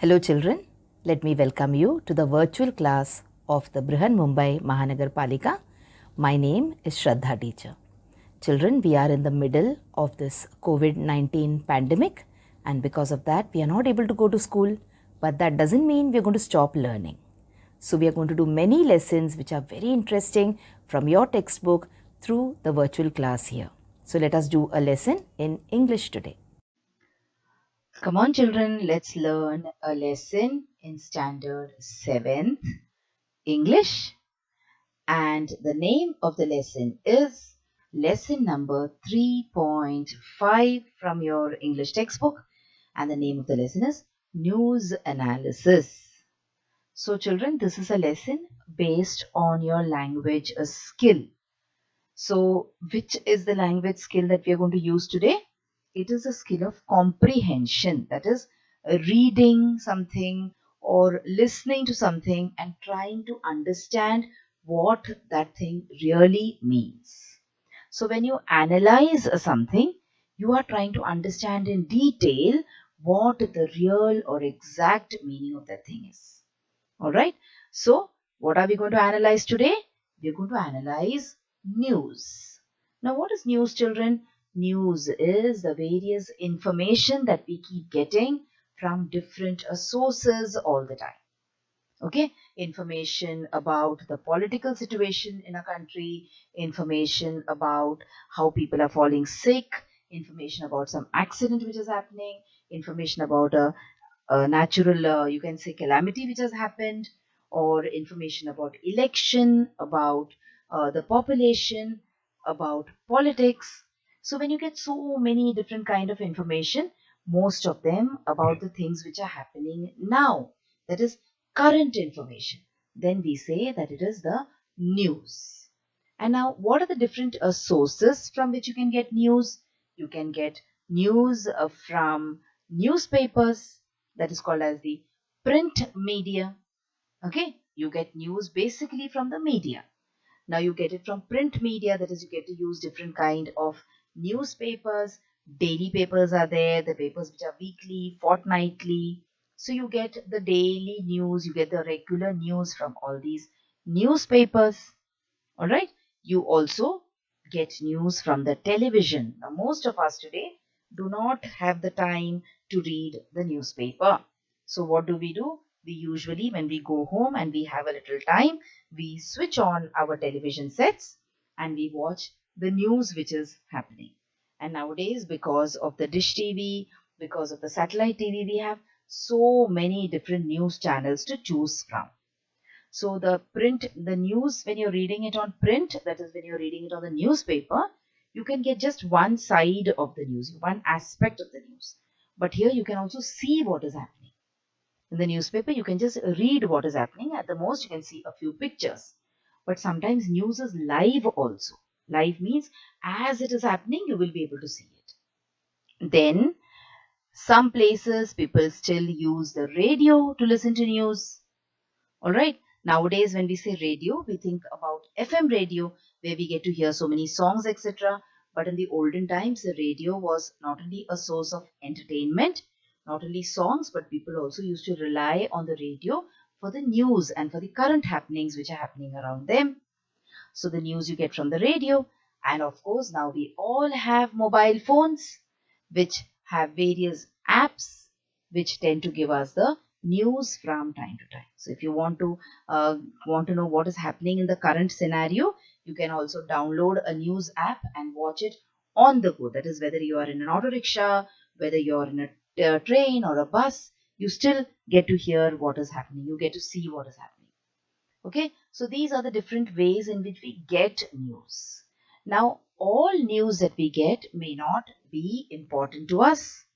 Hello children, let me welcome you to the virtual class of the Brihanmumbai Mahanagarpalika. My name is Shraddha teacher. Children, we are in the middle of this COVID-19 pandemic, and because of that we are not able to go to school, but that doesn't mean we are going to stop learning. So we are going to do many lessons which are very interesting from your textbook through the virtual class here. So let us do a lesson in English today. Come on children, let's learn a lesson in standard 7th English, and the name of the lesson is lesson number 3.5 from your English textbook, and the name of the lesson is news analysis. So children, this is a lesson based on your language skill. So which is the language skill that we are going to use today? It is a skill of comprehension, that is reading something or listening to something and trying to understand what that thing really means. So when you analyze something, you are trying to understand in detail what the real or exact meaning of that thing is. All right. So what are we going to analyze today? We are going to analyze news. Now what is news, children? News is the various information that we keep getting from different sources all the time. Okay, information about the political situation in a country, information about how people are falling sick, information about some accident which is happening, information about a natural, you can say, calamity which has happened, or information about election, about the population, about politics. So when you get so many different kind of information, most of them about the things which are happening now, that is current information, then we say that it is the news. And now what are the different sources from which you can get news? You can get news from newspapers, that is called as the print media. Okay, you get news basically from the media. Now you get it from print media, that is you get to use different kind of newspapers. Daily papers are there, the papers which are weekly, fortnightly. So you get the daily news, you get the regular news from all these newspapers. All right. You also get news from the television. Now, most of us today do not have the time to read the newspaper. So what do? We usually, when we go home and we have a little time, we switch on our television sets and we watch the news which is happening. And nowadays, because of the dish TV, because of the satellite TV, we have so many different news channels to choose from. So the news, when you're reading it on print, that is when you're reading it on the newspaper, you can get just one side of the news, one aspect of the news. But here you can also see what is happening. In the newspaper, you can just read what is happening. At the most, you can see a few pictures. But sometimes news is live also. Live means as it is happening, you will be able to see it. Then, some places people still use the radio to listen to news. All right. Nowadays, when we say radio, we think about FM radio, where we get to hear so many songs, etc. But in the olden times, the radio was not only a source of entertainment, not only songs, but people also used to rely on the radio for the news and for the current happenings which are happening around them. So the news you get from the radio, and of course, now we all have mobile phones which have various apps which tend to give us the news from time to time. So if you want to know what is happening in the current scenario, you can also download a news app and watch it on the go. That is, whether you are in an auto rickshaw, whether you are in a train or a bus, you still get to hear what is happening. You get to see what is happening. Okay, so these are the different ways in which we get news. Now, all news that we get may not be important to us,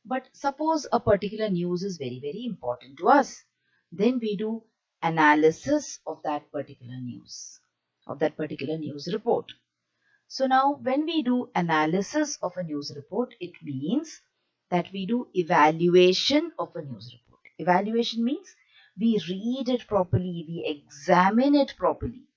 but suppose a particular news is very, very important to us. Then we do analysis of that particular news, of that particular news report. So now when we do analysis of a news report, it means that we do evaluation of a news report. Evaluation means we read it properly, we examine it properly,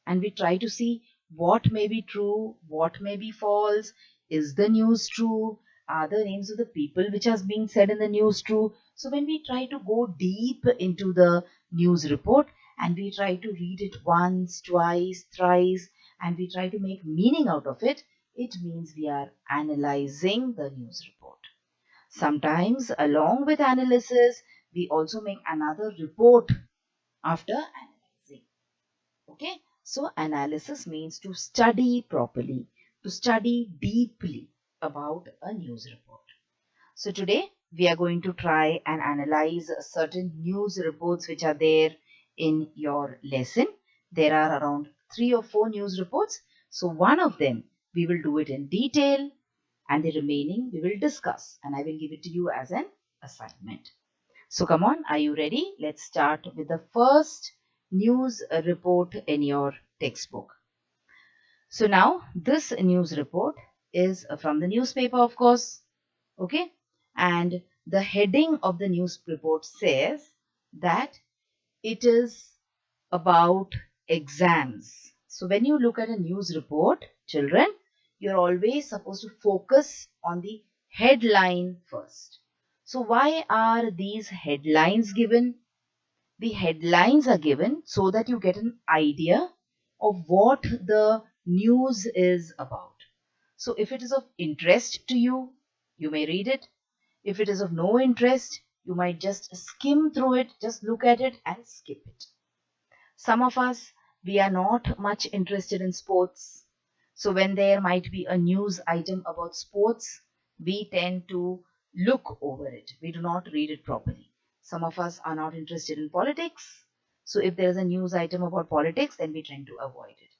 and we try to see what may be true, what may be false, is the news true, Are the names of the people which has being said in the news true? So when we try to go deep into the news report and we try to read it once, twice, thrice, and we try to make meaning out of it, it means we are analyzing the news report. Sometimes, along with analysis, we also make another report after analyzing. Okay, so analysis means to study properly, to study deeply about a news report. So today we are going to try and analyze certain news reports which are there in your lesson. There are around 3 or 4 news reports. So one of them we will do it in detail and the remaining we will discuss, and I will give it to you as an assignment. So come on, are you ready? Let's start with the first news report in your textbook. So now this news report is from the newspaper, of course. Okay, and the heading of the news report says that it is about exams. So when you look at a news report, children, you're always supposed to focus on the headline first. So why are these headlines given? The headlines are given so that you get an idea of what the news is about. So if it is of interest to you, you may read it. If it is of no interest, you might just skim through it, just look at it and skip it. Some of us, we are not much interested in sports. So when there might be a news item about sports, we tend to look over it. We do not read it properly. Some of us are not interested in politics. So if there is a news item about politics, then we tend to avoid it.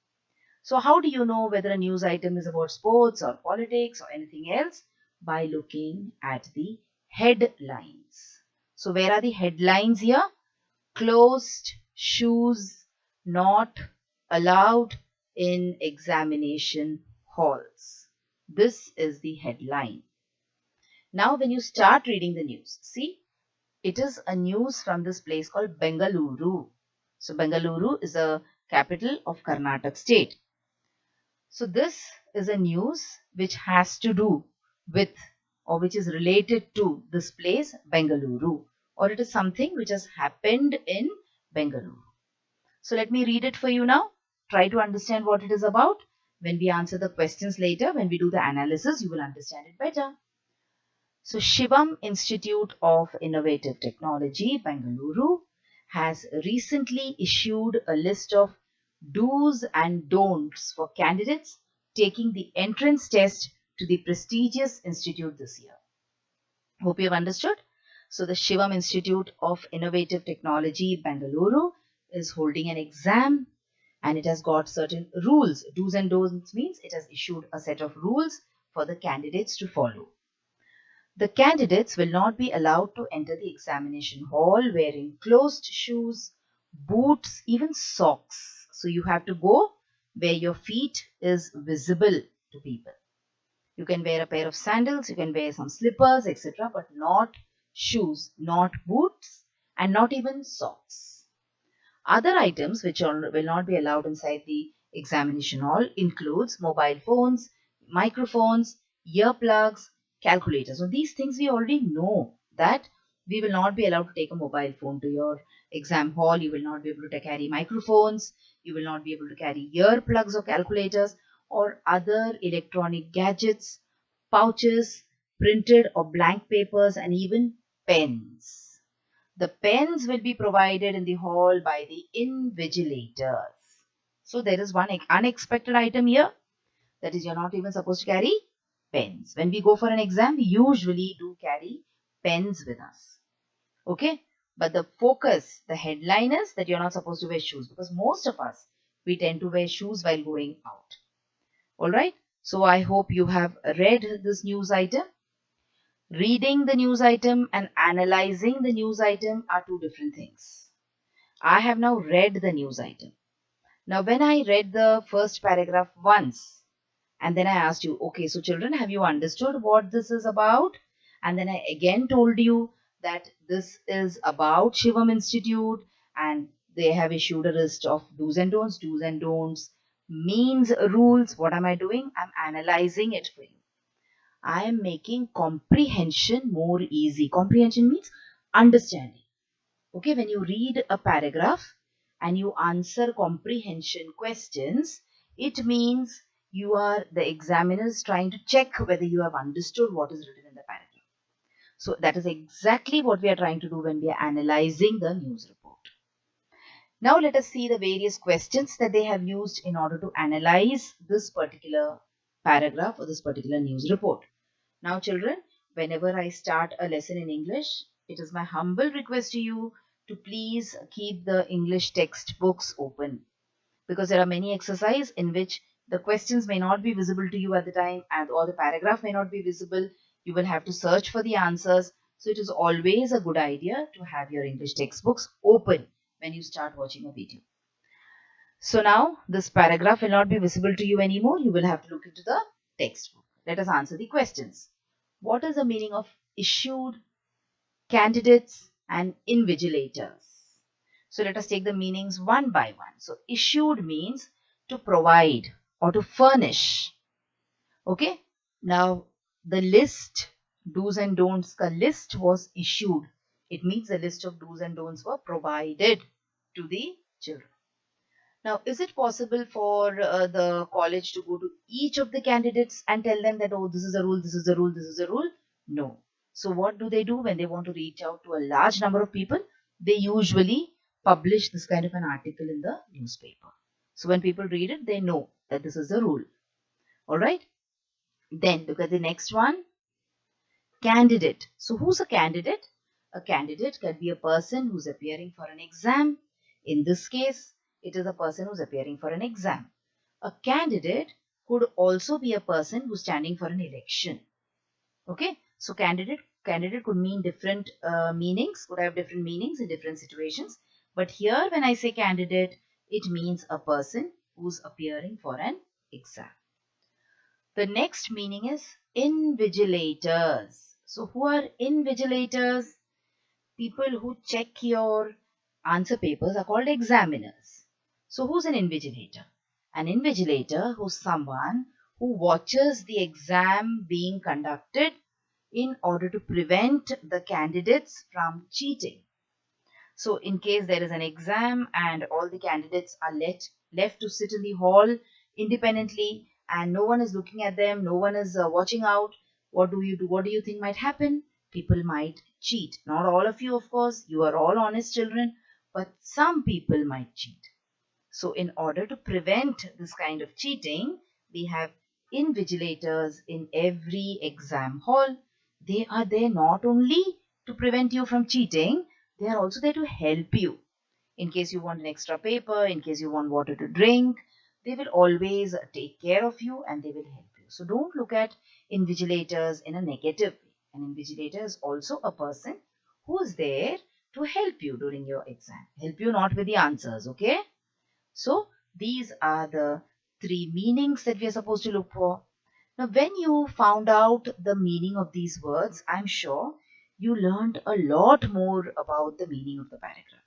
So how do you know whether a news item is about sports or politics or anything else? By looking at the headlines. So where are the headlines here? Closed shoes not allowed in examination halls. This is the headline. Now when you start reading the news, see, it is a news from this place called Bengaluru. So Bengaluru is the capital of Karnataka state. So this is a news which has to do with or which is related to this place Bengaluru, or it is something which has happened in Bengaluru. So let me read it for you now. Try to understand what it is about. When we answer the questions later, when we do the analysis, you will understand it better. So Shivam Institute of Innovative Technology, Bengaluru, has recently issued a list of do's and don'ts for candidates taking the entrance test to the prestigious institute this year. Hope you have understood. So the Shivam Institute of Innovative Technology, Bengaluru, is holding an exam and it has got certain rules. Do's and don'ts means it has issued a set of rules for the candidates to follow. The candidates will not be allowed to enter the examination hall wearing closed shoes, boots, even socks. So you have to go where your feet is visible to people. You can wear a pair of sandals, you can wear some slippers, etc., but not shoes, not boots, and not even socks. Other items which will not be allowed inside the examination hall includes mobile phones, microphones, earplugs, calculators. So these things we already know that we will not be allowed to take a mobile phone to your exam hall. You will not be able to carry microphones. You will not be able to carry earplugs or calculators or other electronic gadgets, pouches, printed or blank papers, and even pens. The pens will be provided in the hall by the invigilators. So there is one unexpected item here. That is, you're not even supposed to carry pens. When we go for an exam, we usually do carry pens with us. Okay? But the focus, the headline is that you're not supposed to wear shoes, because most of us, we tend to wear shoes while going out. Alright? So I hope you have read this news item. Reading the news item and analyzing the news item are two different things. I have now read the news item. Now, when I read the first paragraph once, and then I asked you, okay, so children, have you understood what this is about? And then I again told you that this is about Shivam Institute and they have issued a list of do's and don'ts, means, rules. What am I doing? I'm analyzing it for you. I am making comprehension more easy. Comprehension means understanding. Okay, when you read a paragraph and you answer comprehension questions, it means the examiners trying to check whether you have understood what is written in the paragraph. So that is exactly what we are trying to do when we are analyzing the news report. Now let us see the various questions that they have used in order to analyze this particular paragraph or this particular news report. Now children, whenever I start a lesson in English, it is my humble request to you to please keep the English textbooks open, because there are many exercises in which the questions may not be visible to you at the time, and or the paragraph may not be visible. You will have to search for the answers. So it is always a good idea to have your English textbooks open when you start watching a video. So now this paragraph will not be visible to you anymore. You will have to look into the textbook. Let us answer the questions. What is the meaning of issued, candidates, and invigilators? So let us take the meanings one by one. So issued means to provide or to furnish. Okay. Now the list, do's and don'ts, the list was issued. It means the list of do's and don'ts were provided to the children. Now, is it possible for the college to go to each of the candidates and tell them that, oh, this is a rule, this is a rule, this is a rule? No. So what do they do when they want to reach out to a large number of people? They usually publish this kind of an article in the newspaper. So when people read it, they know that this is the rule. All right. Then look at the next one. Candidate. So who's a candidate? A candidate can be a person who's appearing for an exam. In this case, it is a person who's appearing for an exam. A candidate could also be a person who's standing for an election. Okay, so candidate could mean different meanings, could have different meanings in different situations. But here, when I say candidate, it means a person who's appearing for an exam. The next meaning is invigilators. So who are invigilators? People who check your answer papers are called examiners. So who's an invigilator? An invigilator who's someone who watches the exam being conducted in order to prevent the candidates from cheating. So in case there is an exam and all the candidates are left to sit in the hall independently and no one is looking at them, no one is watching out, what do you do? What do you think might happen? People might cheat. Not all of you, of course. You are all honest children, but some people might cheat. So in order to prevent this kind of cheating, we have invigilators in every exam hall. They are there not only to prevent you from cheating, they are also there to help you. In case you want an extra paper, in case you want water to drink, they will always take care of you and they will help you. So don't look at invigilators in a negative way. An invigilator is also a person who is there to help you during your exam. Help you not with the answers, okay? So these are the three meanings that we are supposed to look for. Now, when you found out the meaning of these words, I'm sure you learned a lot more about the meaning of the paragraph.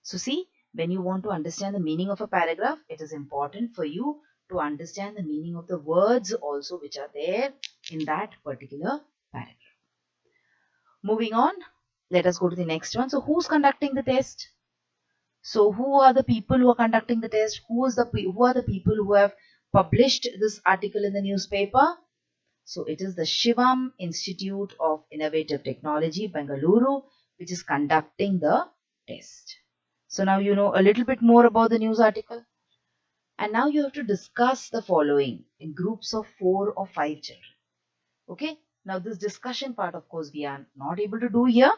So see, when you want to understand the meaning of a paragraph, it is important for you to understand the meaning of the words also which are there in that particular paragraph. Moving on, let us go to the next one. So who's conducting the test? So who are the people who are conducting the test? Who are the people who have published this article in the newspaper? So it is the Shivam Institute of Innovative Technology, Bengaluru, which is conducting the test. So now you know a little bit more about the news article. And now you have to discuss the following in groups of 4 or 5 children. Okay. Now this discussion part, of course, we are not able to do here.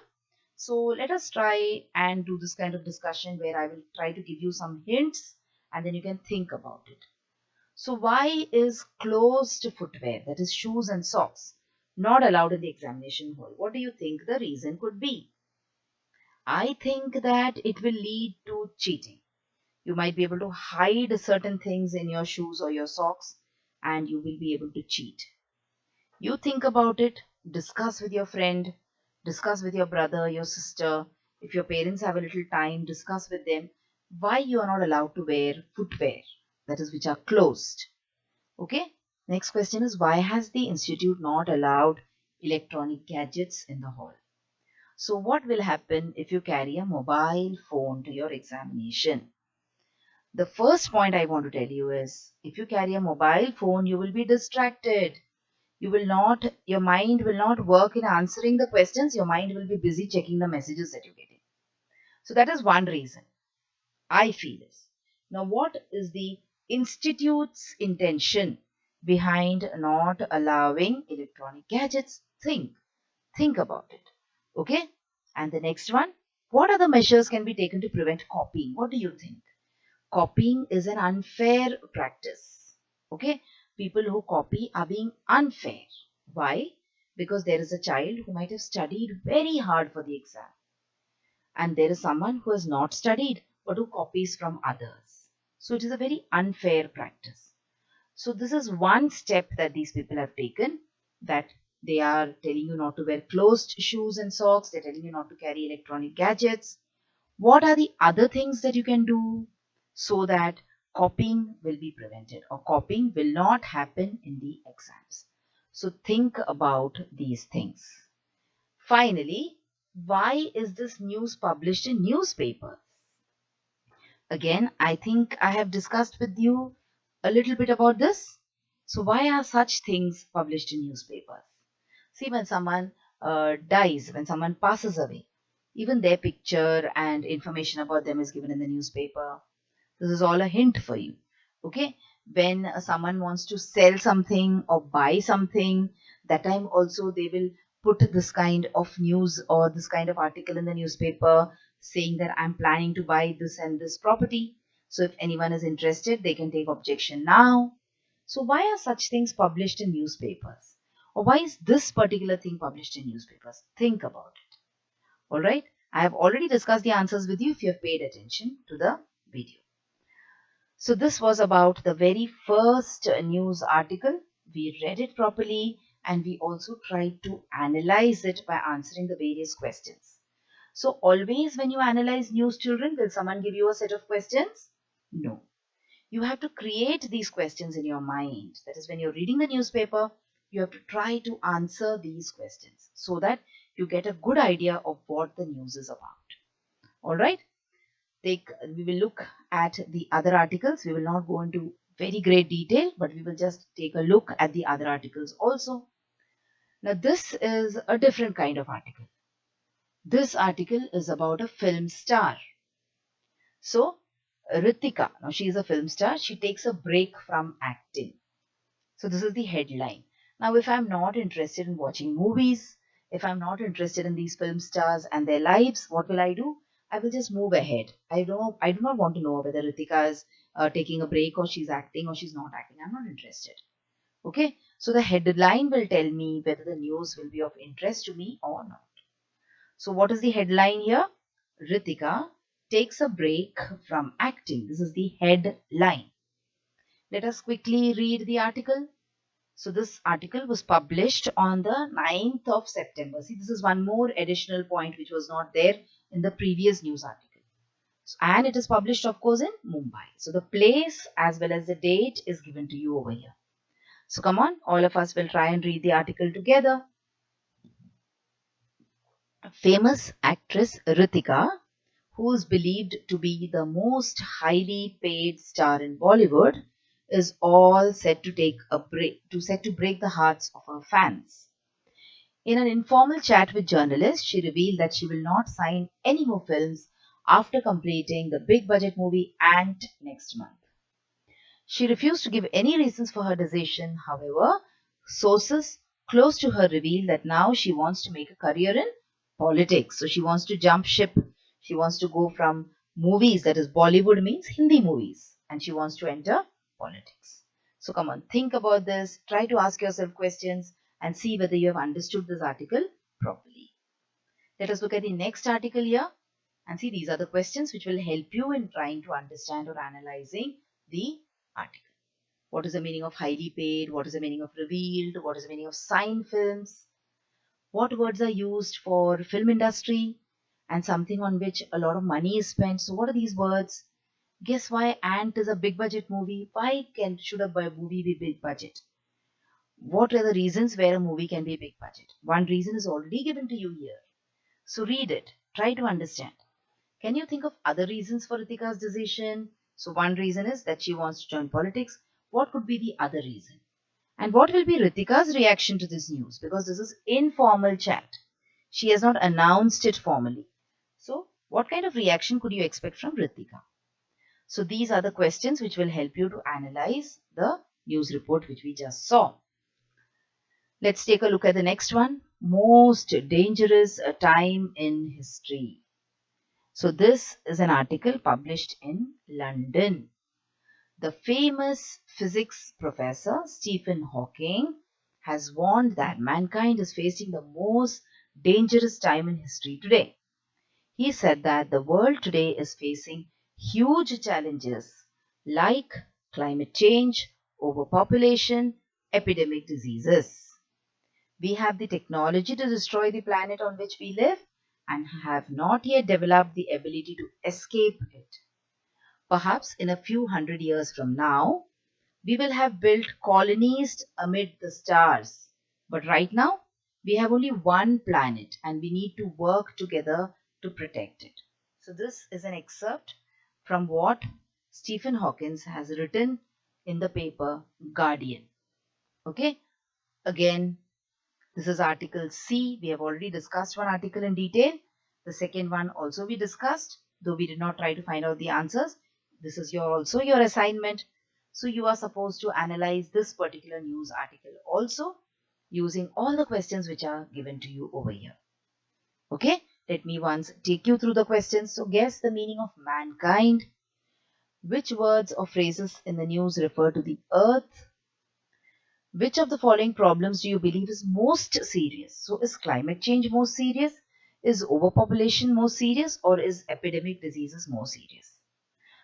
So let us try and do this kind of discussion where I will try to give you some hints and then you can think about it. So why is closed footwear, that is shoes and socks, not allowed in the examination hall? What do you think the reason could be? I think that it will lead to cheating. You might be able to hide certain things in your shoes or your socks and you will be able to cheat. You think about it, discuss with your friend, discuss with your brother, your sister. If your parents have a little time, discuss with them why you are not allowed to wear footwear, that is, which are closed. Okay? Next question is, why has the institute not allowed electronic gadgets in the hall? So what will happen if you carry a mobile phone to your examination? The first point I want to tell you is, if you carry a mobile phone, you will be distracted. Your mind will not work in answering the questions. Your mind will be busy checking the messages that you're getting. So that is one reason I feel is. Now, what is the institute's intention behind not allowing electronic gadgets? Think about it. Okay? And the next one, what other measures can be taken to prevent copying? What do you think? Copying is an unfair practice. Okay? People who copy are being unfair. Why? Because there is a child who might have studied very hard for the exam, and there is someone who has not studied but who copies from others. So it is a very unfair practice. So this is one step that these people have taken, that they are telling you not to wear closed shoes and socks, they're telling you not to carry electronic gadgets. What are the other things that you can do so that copying will be prevented or copying will not happen in the exams? So think about these things. Finally, why is this news published in newspapers? Again, I think I have discussed with you a little bit about this. So why are such things published in newspapers? See, when someone dies, when someone passes away, even their picture and information about them is given in the newspaper. This is all a hint for you. Okay. When someone wants to sell something or buy something, that time also they will put this kind of news or this kind of article in the newspaper saying that I'm planning to buy this and this property. So if anyone is interested, they can take objection now. So why are such things published in newspapers? Or why is this particular thing published in newspapers? Think about it. All right. I have already discussed the answers with you if you have paid attention to the video. So this was about the very first news article. We read it properly and we also tried to analyze it by answering the various questions. So always when you analyze news, children, will someone give you a set of questions? No. You have to create these questions in your mind. That is, when you're reading the newspaper, you have to try to answer these questions so that you get a good idea of what the news is about. All right. We will look at the other articles. We will not go into very great detail, but we will just take a look at the other articles also. Now, this is a different kind of article. This article is about a film star. So, Ritika, now she is a film star. She takes a break from acting. So, this is the headline. Now, if I'm not interested in watching movies, if I'm not interested in these film stars and their lives, what will I do? I will just move ahead. I do not want to know whether Ritika is taking a break or she's acting or she's not acting. I'm not interested. Okay. So the headline will tell me whether the news will be of interest to me or not. So what is the headline here? Ritika takes a break from acting. This is the headline. Let us quickly read the article. So this article was published on the 9th of September. See, this is one more additional point which was not there in the previous news article. And it is published, of course, in Mumbai. So the place as well as the date is given to you over here. So come on, all of us will try and read the article together. Famous actress Ritika, who is believed to be the most highly paid star in Bollywood, is all set to break the hearts of her fans. In an informal chat with journalists, she revealed that she will not sign any more films after completing the big budget movie Ant next month. She refused to give any reasons for her decision. However, sources close to her reveal that now she wants to make a career in politics. So she wants to jump ship. She wants to go from movies, that is Bollywood means Hindi movies, and she wants to enter politics. So come on, think about this. Try to ask yourself questions and see whether you have understood this article properly. Let us look at the next article here and see these are the questions which will help you in trying to understand or analyzing the article. What is the meaning of highly paid? What is the meaning of revealed? What is the meaning of sign films? What words are used for film industry and something on which a lot of money is spent? So what are these words? Guess why Ant is a big budget movie? Why should a movie be big budget? What are the reasons where a movie can be a big budget? One reason is already given to you here. So read it. Try to understand. Can you think of other reasons for Ritika's decision? So one reason is that she wants to join politics. What could be the other reason? And what will be Ritika's reaction to this news? Because this is informal chat. She has not announced it formally. So what kind of reaction could you expect from Ritika? So these are the questions which will help you to analyze the news report which we just saw. Let's take a look at the next one. Most dangerous time in history. So this is an article published in London. The famous physics professor Stephen Hawking has warned that mankind is facing the most dangerous time in history today. He said that the world today is facing huge challenges like climate change, overpopulation, epidemic diseases. We have the technology to destroy the planet on which we live and have not yet developed the ability to escape it. Perhaps in a few hundred years from now, we will have built colonies amid the stars. But right now, we have only one planet and we need to work together to protect it. So, this is an excerpt from what Stephen Hawking has written in the paper Guardian. Okay, again, this is article C. We have already discussed one article in detail. The second one also we discussed, though we did not try to find out the answers. This is also your assignment. So you are supposed to analyze this particular news article also using all the questions which are given to you over here. Okay, let me once take you through the questions. So guess the meaning of mankind. Which words or phrases in the news refer to the earth? Which of the following problems do you believe is most serious? So, is climate change more serious? Is overpopulation more serious? Or is epidemic diseases more serious?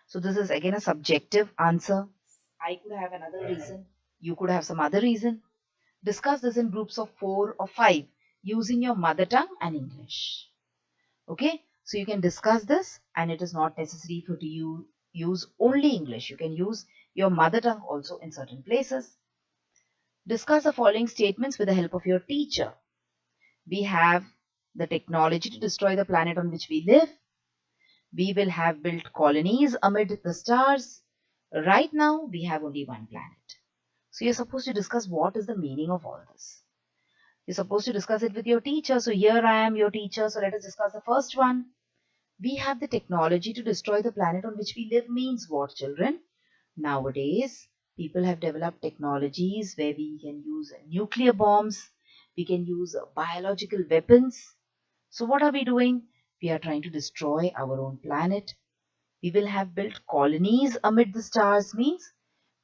So, this is again a subjective answer. I could have another reason. You could have some other reason. Discuss this in groups of 4 or 5 using your mother tongue and English. Okay, so you can discuss this, and it is not necessary for you to use only English. You can use your mother tongue also in certain places. Discuss the following statements with the help of your teacher. We have the technology to destroy the planet on which we live. We will have built colonies amid the stars. Right now, we have only one planet. So you're supposed to discuss what is the meaning of all this. You're supposed to discuss it with your teacher. So here I am, your teacher. So let us discuss the first one. We have the technology to destroy the planet on which we live means what, children? Nowadays, people have developed technologies where we can use nuclear bombs, we can use biological weapons. So, what are we doing? We are trying to destroy our own planet. We will have built colonies amid the stars, means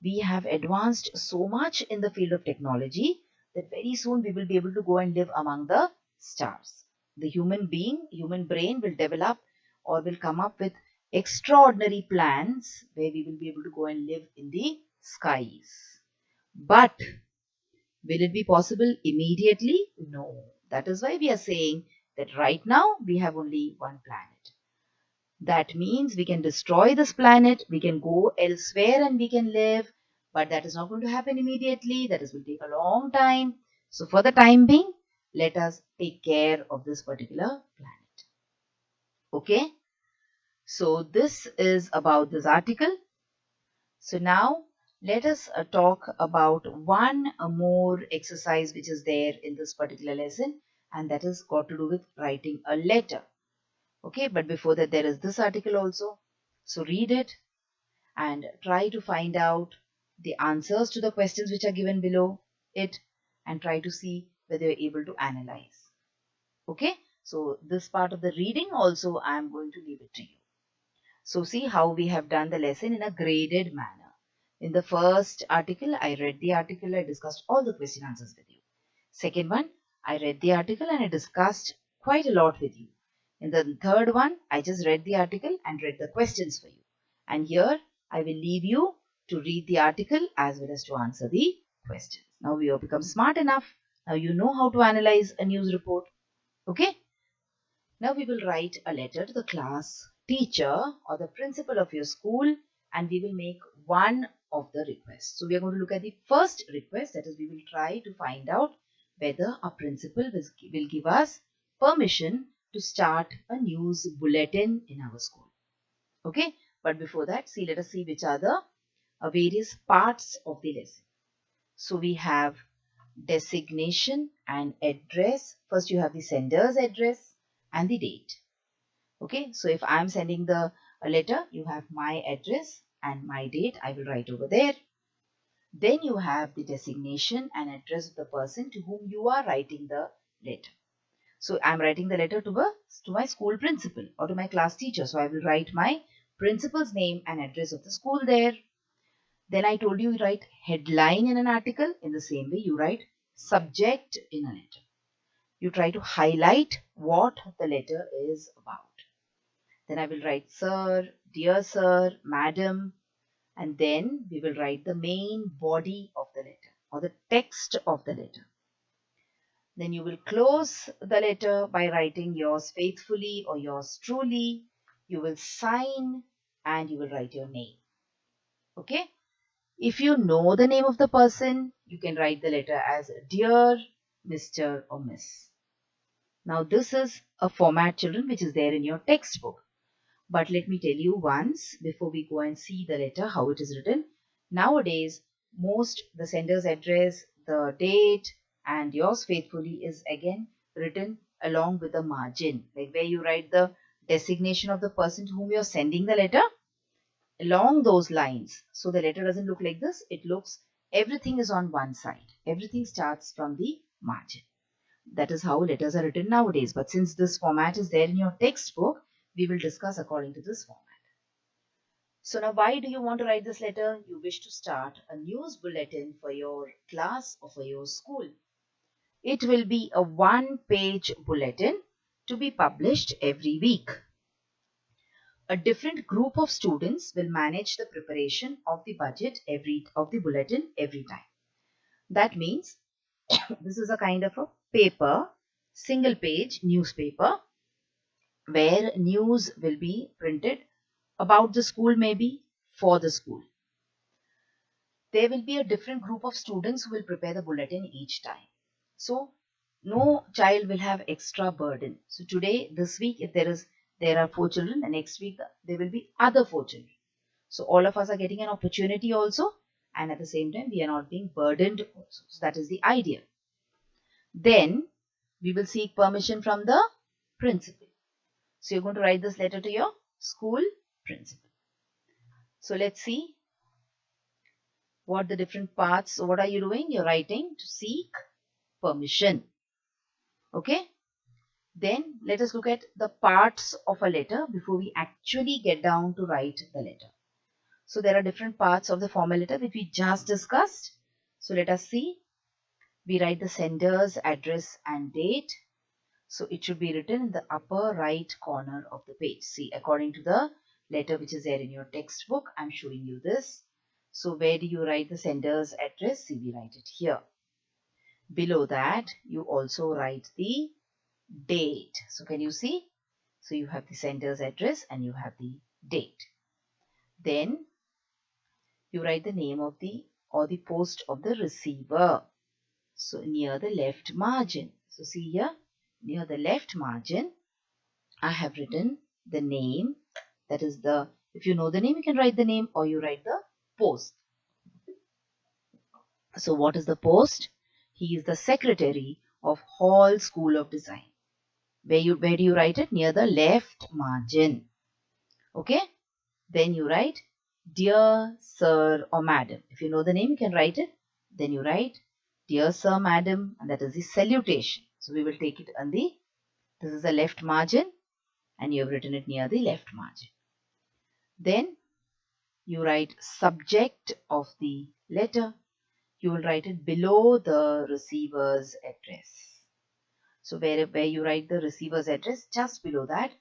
we have advanced so much in the field of technology that very soon we will be able to go and live among the stars. The human brain will develop or will come up with extraordinary plans where we will be able to go and live in the skies. But will it be possible immediately? No. That is why we are saying that right now we have only one planet. That means we can destroy this planet, we can go elsewhere and we can live, but that is not going to happen immediately. That is will take a long time. So for the time being, let us take care of this particular planet. Okay. So this is about this article. So now let us talk about one more exercise which is there in this particular lesson, and that is got to do with writing a letter. Okay, but before that there is this article also. So read it and try to find out the answers to the questions which are given below it and try to see whether you're able to analyze. Okay, so this part of the reading also I am going to leave it to you. So see how we have done the lesson in a graded manner. In the first article, I read the article, I discussed all the question answers with you. Second one, I read the article and I discussed quite a lot with you. In the third one, I just read the article and read the questions for you. And here, I will leave you to read the article as well as to answer the questions. Now we have become smart enough. Now you know how to analyze a news report. Okay? Now we will write a letter to the class teacher or the principal of your school, and we will make one of the request. So we are going to look at the first request, that is we will try to find out whether our principal will give us permission to start a news bulletin in our school. Okay, but before that, let us see which are the various parts of the lesson. So we have designation and address. First you have the sender's address and the date. Okay, so if I'm sending a letter, you have my address and my date. I will write over there. Then you have the designation and address of the person to whom you are writing the letter. So I'm writing the letter to my school principal or to my class teacher. So I will write my principal's name and address of the school there. Then I told you write headline in an article. In the same way, you write subject in a letter. You try to highlight what the letter is about. Then I will write sir, dear sir, madam, and then we will write the main body of the letter or the text of the letter. Then you will close the letter by writing yours faithfully or yours truly. You will sign and you will write your name. Okay. If you know the name of the person, you can write the letter as Dear Mr. or Miss. Now this is a format, children, which is there in your textbook. But let me tell you once before we go and see the letter how it is written. Nowadays, the sender's address, the date and yours faithfully is again written along with the margin. Like where you write the designation of the person to whom you are sending the letter along those lines. So the letter doesn't look like this. It looks, everything is on one side. Everything starts from the margin. That is how letters are written nowadays. But since this format is there in your textbook, we will discuss according to this format. So now why do you want to write this letter? You wish to start a news bulletin for your class or for your school. It will be a one-page bulletin to be published every week. A different group of students will manage the preparation of the bulletin every time. That means this is a kind of a paper, single page newspaper where news will be printed about the school, maybe for the school. There will be a different group of students who will prepare the bulletin each time. So no child will have extra burden. So today, this week, if there are 4 children, the next week there will be other 4 children. So all of us are getting an opportunity also, and at the same time we are not being burdened also. So that is the idea. Then we will seek permission from the principal. So you're going to write this letter to your school principal. So let's see what the different parts. So what are you doing? You're writing to seek permission. Okay. Then let us look at the parts of a letter before we actually get down to write the letter. So there are different parts of the formal letter which we just discussed. So let us see. We write the sender's address and date. So it should be written in the upper right corner of the page. See, according to the letter which is there in your textbook, I'm showing you this. So where do you write the sender's address? See, we write it here. Below that, you also write the date. So can you see? So you have the sender's address and you have the date. Then you write the name of the post of the receiver. So near the left margin. So see here, near the left margin, I have written the name. That is if you know the name, you can write the name or you write the post. So what is the post? He is the secretary of Hall School of Design. Where do you write it? Near the left margin. Okay. Then you write dear sir or madam. If you know the name, you can write it. Then you write dear sir, madam, and that is the salutation. So we will take it on this is the left margin and you have written it near the left margin. Then you write subject of the letter. You will write it below the receiver's address. So where you write the receiver's address, just below that,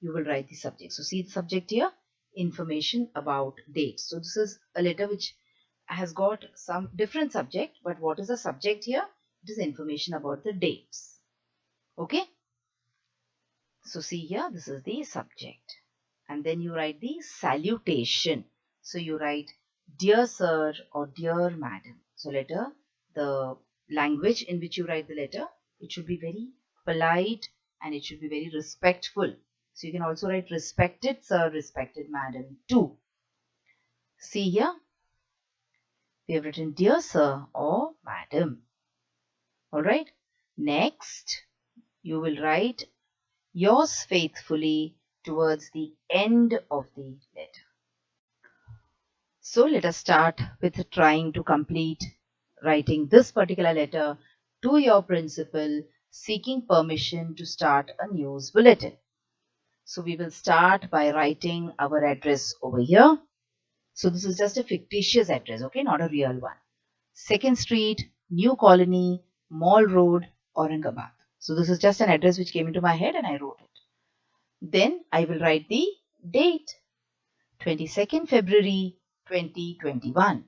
you will write the subject. So see the subject here, information about dates. So this is a letter which has got some different subject, but what is the subject here? It is information about the dates. Okay. So see here, this is the subject. And then you write the salutation. So you write dear sir or dear madam. So letter, the language in which you write the letter, it should be very polite and it should be very respectful. So you can also write respected sir, respected madam too. See here, we have written dear sir or madam. Alright, next you will write yours faithfully towards the end of the letter. So let us start with trying to complete writing this particular letter to your principal seeking permission to start a news bulletin. So we will start by writing our address over here. So this is just a fictitious address, okay, not a real one. 2nd Street, New Colony, Mall Road, Aurangabad. So this is just an address which came into my head and I wrote it. Then I will write the date, 22nd February 2021.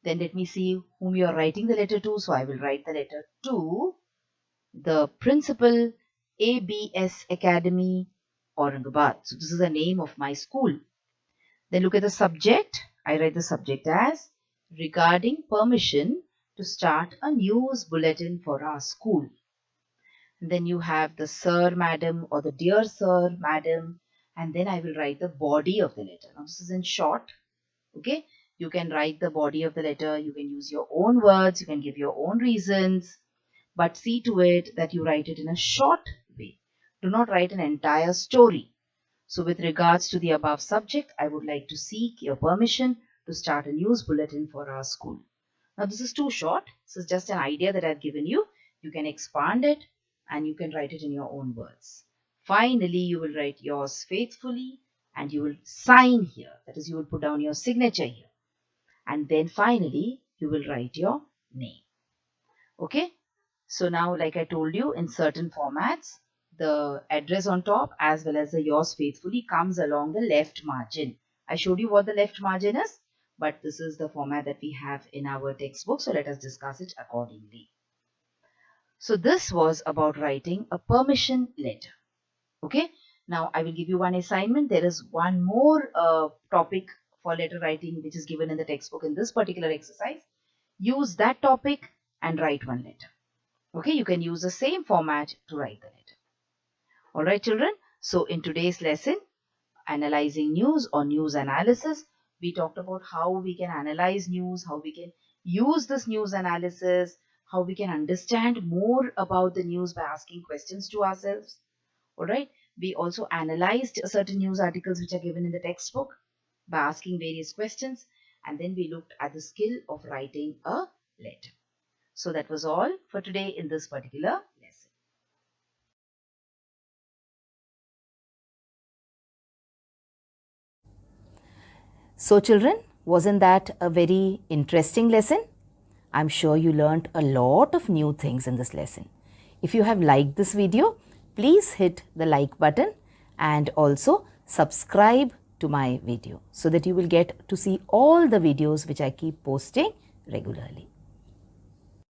Then let me see whom you are writing the letter to. So I will write the letter to the principal, ABS Academy, Aurangabad. So this is the name of my school. Then look at the subject. I write the subject as regarding permission to start a news bulletin for our school. And then you have the sir, madam, or the dear sir, madam. And then I will write the body of the letter. Now this is in short. Okay, you can write the body of the letter, you can use your own words, you can give your own reasons, but see to it that you write it in a short way. Do not write an entire story. So with regards to the above subject, I would like to seek your permission to start a news bulletin for our school. Now this is too short. This is just an idea that I've given you. You can expand it and you can write it in your own words. Finally, you will write yours faithfully and you will sign here. That is, you will put down your signature here. And then finally, you will write your name. Okay. So now, like I told you, in certain formats, the address on top as well as the yours faithfully comes along the left margin. I showed you what the left margin is, but this is the format that we have in our textbook. So let us discuss it accordingly. So this was about writing a permission letter. Okay. Now I will give you one assignment. There is one more topic for letter writing which is given in the textbook in this particular exercise. Use that topic and write one letter. Okay, you can use the same format to write the letter. Alright children, so in today's lesson, analyzing news or news analysis, we talked about how we can analyze news, how we can use this news analysis, how we can understand more about the news by asking questions to ourselves. Alright, we also analyzed certain news articles which are given in the textbook by asking various questions, and then we looked at the skill of writing a letter. So that was all for today in this particular lesson. So children, wasn't that a very interesting lesson? I'm sure you learnt a lot of new things in this lesson. If you have liked this video, please hit the like button and also subscribe to my video so that you will get to see all the videos which I keep posting regularly.